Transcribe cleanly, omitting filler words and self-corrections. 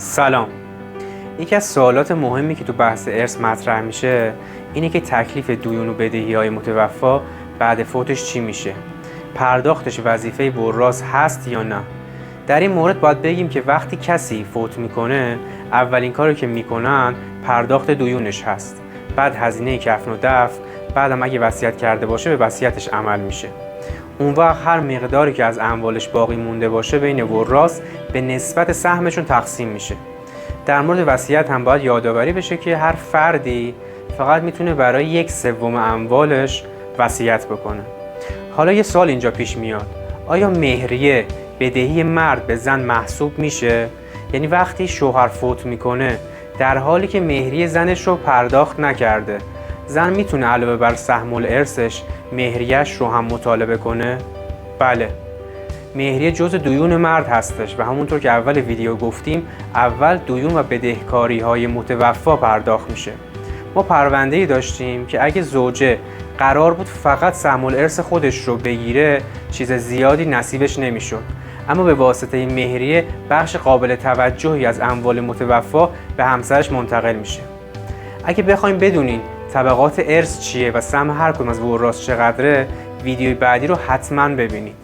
سلام. یکی از سوالات مهمی که تو بحث ارث مطرح میشه اینه که تکلیف دیون و بدهی‌های متوفی بعد فوتش چی میشه؟ پرداختش وظیفه وراث هست یا نه؟ در این مورد باید بگیم که وقتی کسی فوت میکنه اولین کاری که میکنن پرداخت دیونش هست. بعد هزینه کفن و دفن، بعدم اگه وصیت کرده باشه به وصیتش عمل میشه. اون وقت هر مقداری که از اموالش باقی مونده باشه بین وراث به نسبت سهمشون تقسیم میشه. در مورد وصیت هم باید یادآوری بشه که هر فردی فقط میتونه برای 1/3 اموالش وصیت بکنه. حالا یه سوال اینجا پیش میاد، آیا مهریه بدهی مرد به زن محسوب میشه؟ یعنی وقتی شوهر فوت میکنه در حالی که مهریه زنش رو پرداخت نکرده، زن میتونه علاوه بر سهم الارثش مهریه‌اش رو هم مطالبه کنه؟ بله. مهریه جزء دیون مرد هستش و همونطور که اول ویدیو گفتیم اول دیون و بدهکاری های متوفی پرداخت میشه. ما پرونده‌ای داشتیم که اگه زوجه قرار بود فقط سهم الارث خودش رو بگیره چیز زیادی نصیبش نمیشد، اما به واسطه مهریه بخش قابل توجهی از اموال متوفی به همسرش منتقل میشه. اگه بخوایم بدونین طبقات ارث چیه و سهم هر کدوم از وراث چقدره، ویدیوی بعدی رو حتما ببینید.